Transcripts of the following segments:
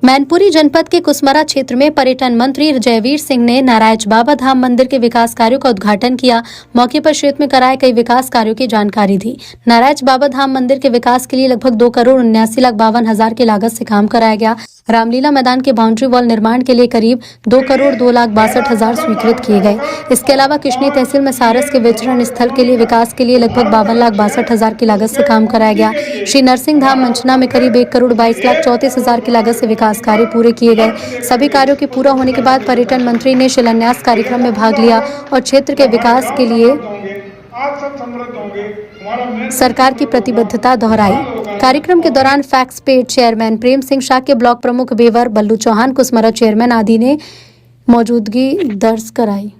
मैनपुरी जनपद के कुसमरा क्षेत्र में पर्यटन मंत्री जयवीर सिंह ने नारायण बाबा धाम मंदिर के विकास कार्यों का उद्घाटन किया। मौके पर क्षेत्र में कराए कई विकास कार्यों की जानकारी दी। नारायण बाबा धाम मंदिर के विकास के लिए लगभग 2,79,52,000 की लागत से काम कराया गया। रामलीला मैदान के बाउंड्री वॉल निर्माण के लिए करीब 2,02,62,000 स्वीकृत किए गए। इसके अलावा किशनी तहसील में सारस के विचरण स्थल के लिए विकास के लिए लगभग 52,62,000 की लागत से काम कराया गया। श्री नरसिंह धाम मंचना में करीब 1,22,34,000 की लागत से विकास कार्य पूरे किए गए। सभी कार्यों के पूरा होने के बाद पर्यटन मंत्री ने शिलान्यास कार्यक्रम में भाग लिया और क्षेत्र के विकास के लिए सरकार की प्रतिबद्धता दोहराई। कार्यक्रम के दौरान fax paid chairman Prem Singh, Shakya block प्रमुख बेवर बल्लू चौहान, कुसमरा चेयरमैन आदि ने मौजूदगी दर्ज कराई।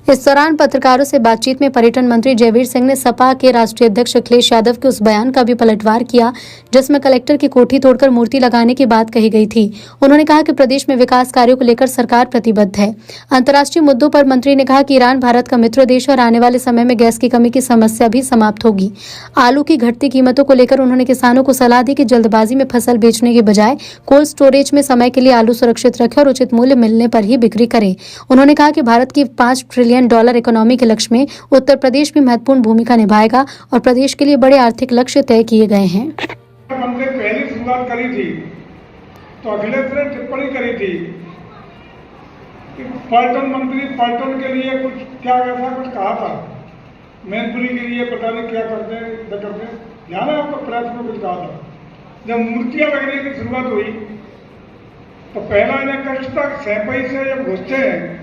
इस दौरान पत्रकारों से बातचीत में पर्यटन मंत्री जयवीर सिंह ने सपा के राष्ट्रीय अध्यक्ष अखिलेश यादव के उस बयान का भी पलटवार किया जिसमें कलेक्टर की कोठी तोड़कर मूर्ति लगाने की बात कही गई थी। उन्होंने कहा कि प्रदेश में विकास कार्यों को लेकर सरकार प्रतिबद्ध है। अंतर्राष्ट्रीय मुद्दों पर मंत्री ने कहा कि ईरान भारत का मित्र देश और आने वाले समय में गैस की कमी की समस्या भी समाप्त होगी। आलू की घटती कीमतों को लेकर उन्होंने किसानों को सलाह दी कि जल्दबाजी में फसल बेचने के बजाय कोल्ड स्टोरेज में समय के लिए आलू सुरक्षित रखें और उचित मूल्य मिलने पर ही बिक्री करें। उन्होंने कहा कि भारत की $5 ट्रिलियन इकोनॉमी के लक्ष्य में उत्तर प्रदेश भी महत्वपूर्ण भूमिका निभाएगा और प्रदेश के लिए बड़े आर्थिक लक्ष्य तय किए गए हैं। हमने पहली शुरुआत करी थी तो अखिलेश ने टिप्पणी करी थी कि पर्यटन मंत्री पर्यटन के लिए कुछ क्या ऐसा कुछ कहा था, मैनपुरी के लिए पता नहीं क्या करते हैं न करते हैं, ध्यान है आपको, प्रेस में कुछ कहा था। जब मूर्तियां लगने की शुरुआत हुई तो पहला इन्हें कष्ट था, सैंपई से जब घुसते हैं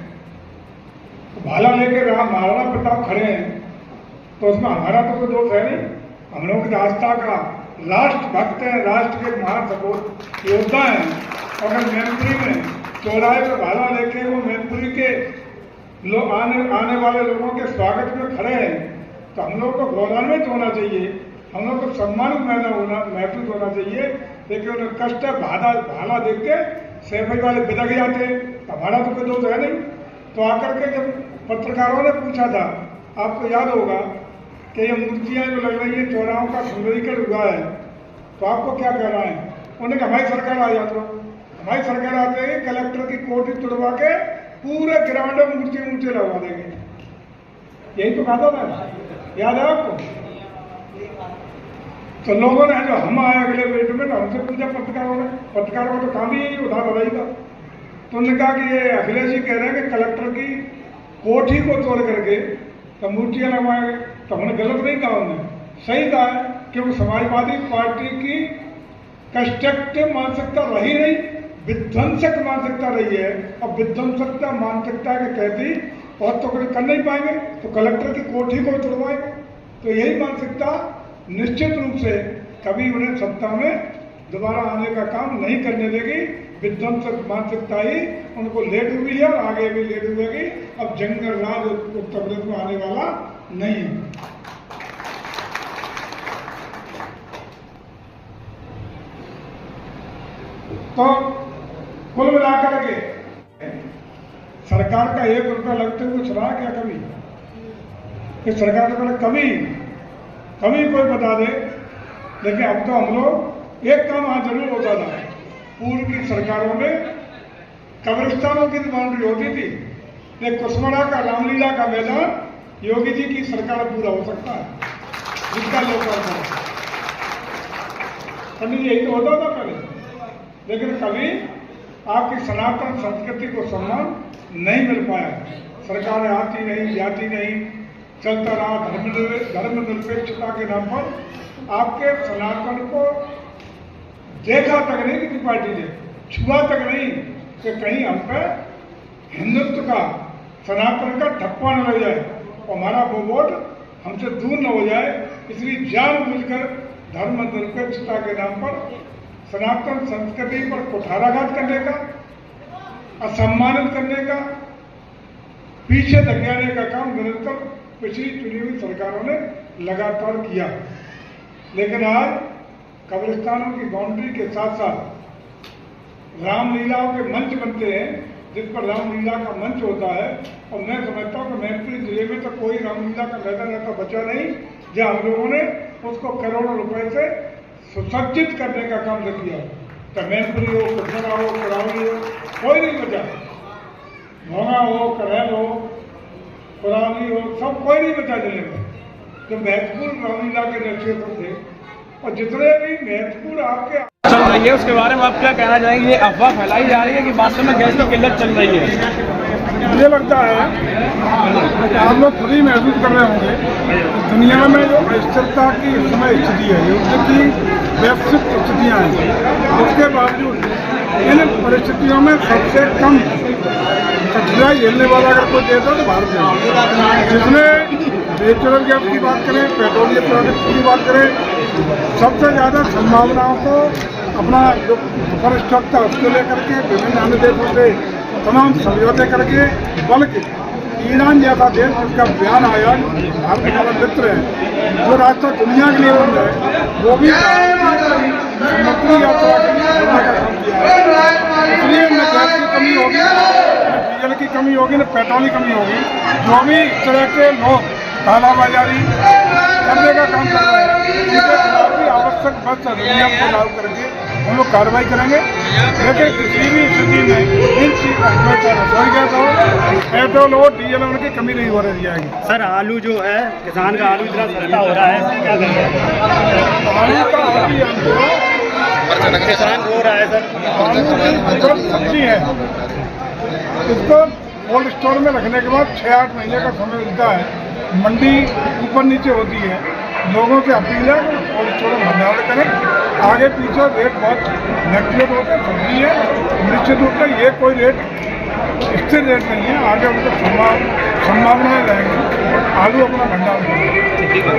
भाला लेकर महाराणा प्रताप खड़े हैं तो उसमें हमारा तो कोई दोष है नहीं। हम लोग की आस्था का राष्ट्र भक्त है, राष्ट्र के महान सपोर्ट योद्धा हैं। अगर मैनपुरी में चौराहे पर भाला लेके वो मैनपुरी के लोग आने वाले लोगों के स्वागत में खड़े हैं तो हम लोग को गौरवान्वित होना चाहिए, हम लोग को सम्मानित महसूस होना चाहिए। लेकिन उन्हें कष्ट है, भाला देख के सैफई वाले बिदक जाते, हमारा तो कोई दोष है नहीं। तो आकर के जब पत्रकारों ने पूछा था, आपको याद होगा कि ये मूर्तियां जो लग रही है चौराहों का सुंदरीकरण हुआ है तो आपको क्या कहना है? उन्होंने कहा हमारी सरकार आ जाती, हमारी सरकार आते ही कलेक्टर की कोठी तुड़वा के पूरे ग्राउंड में मूर्ति लगवा देंगे। यही तो कहा था ना, याद है आपको? तो लोगों ने जो हम आए अगले वेट में हमसे पूछा पत्रकारों का तो काम ही यही उठा बढ़ाई का। तो उन्होंने कहा कि ये अखिलेश जी कह रहे हैं कि कलेक्टर की कोठी को तोड़ करके तो मूर्तियां लगवाएंगे, तो हमने गलत नहीं कहा, उन्होंने सही कहा है। क्योंकि समाजवादी पार्टी की कंस्ट्रक्टिव मानसिकता रही नहीं, विध्वंसक मानसिकता रही है। और विध्वंसकता मानसिकता के तहत और तो कर नहीं पाएंगे तो कलेक्टर की कोठी को तोड़वाएंगे। तो यही मानसिकता निश्चित रूप से कभी उन्हें सत्ता में दोबारा आने का काम नहीं करने देगी। विध्वंसक मानसिकता ही उनको लेट हुई है और आगे भी लेट हुएगी। अब जंगल राज उत्तर प्रदेश में आने वाला नहीं है। तो कुल मिलाकर के सरकार का ₹1 लगते हुए कुछ रहा क्या कभी? कि सरकार ने कभी कोई बता दे। लेकिन अब तो हम लोग एक काम आज जरूर होता था, पूर्व की सरकारों में कब्रिस्तानों की बाउंड्री होती थी, लेकिन कुसमरा का रामलीला का मैदान योगी जी की सरकार पूरा हो सकता है, जिसका लोकार्पण है। पंडित जी यही तो होता था पहले। लेकिन कभी आपकी सनातन संस्कृति को सम्मान नहीं मिल पाया। सरकारें आती नहीं, जाती नहीं, चलता रहा धर्मनिरपेक्षता के नाम पर। आपके सनातन को देखा तक नहीं किसी पार्टी ने, छुआ तक नहीं कि कहीं हम पे हिंदुत्व का, सनातन का ठप्पा न लग जाए और हमारा वो वोट हमसे दूर न हो जाए। इसलिए जानबूझकर धर्मनिरपेक्षता के नाम पर सनातन संस्कृति पर कुठाराघात करने का, असम्मानित करने का, पीछे धकेलने का काम निरंतर पिछली चुनी हुई सरकारों ने लगातार किया। लेकिन आज कब्रिस्तानों की बाउंड्री के साथ साथ रामलीलाओं के मंच बनते हैं, जिस पर रामलीला का मंच होता है। और मैं समझता हूँ कि मैनपुरी जिले में तो कोई रामलीला का मैदान ऐसा बचा नहीं जहाँ हम लोगों ने उसको करोड़ों रुपए से सुसज्जित करने का काम किया। मैनपुरी हो, कृष्णा हो, करावली हो, कोई नहीं बचा। भोंगा हो, करेल हो, कुरावली हो, सब कोई नहीं बचा जिले में। जो महत्वपूर्ण रामलीला के क्षेत्र थे और जितने भी महत्वपूर्ण आपके चल रही है उसके बारे में आप क्या कहना चाहेंगे? ये अफवाह फैलाई जा रही है कि वास्तव में गैस की किल्लत चल रही है। मुझे लगता है कि आप लोग खुद ही महसूस कर रहे होंगे कि दुनिया में जो अस्थिरता की इस समय स्थिति है, युद्ध की वैश्विक स्थितियाँ हैं, उसके बावजूद इन परिस्थितियों में सबसे कम कठिनाई झेलने वाला अगर कोई देश है तो भारत है। जिसने नेचुरल गैस की बात करें, पेट्रोलियम प्रोडक्ट्स की बात करें, सबसे ज़्यादा संभावनाओं को अपना जो सुपर स्टॉक था उसको लेकर के विभिन्न अन्य देशों से तमाम समझौते करके, बल्कि ईरान जैसा देश जिसका बयान आया भारत हमारा मित्र है, जो रास्ता दुनिया के लिए बन है, वो भी समुद्री यात्रा के लिए खोलने का काम किया है। इसलिए न गैस की कमी होगी, न डीजल की कमी होगी, न पेट्रोल की कमी होगी। जो भी इस तरह के लोग कालाबाजारी करने का काम कर रहे हैं, उनके खिलाफ भी आवश्यक बस अधिनियम को लागू करके हम लोग कार्रवाई करेंगे। लेकिन किसी भी स्थिति में इन चीज़ों रसोई गैस हो, पेट्रोल हो, डीजल हो, उनकी कमी नहीं होने दी जाएगी। सर आलू जो है, किसान का आलू इतना सस्ता हो रहा है, इसकी क्या करेंगे? आलू का अभी किसान रो रहा है सर। आलू की जो सब्जी है, इसको कोल्ड स्टोर में रखने के बाद 6-8 महीने का समय मिलता है। मंडी ऊपर नीचे होती है। लोगों से अपील है कि कोल्ड स्टोर में भंडारण करें। आगे पीछे रेट बहुत फ्लैक्चुएट होते हैं। सब्जी है, निश्चित रूप से ये कोई रेट स्थिर रेट नहीं है। आगे उनको संभावनाएं रहेंगी। आलू अपना भंडारण करें।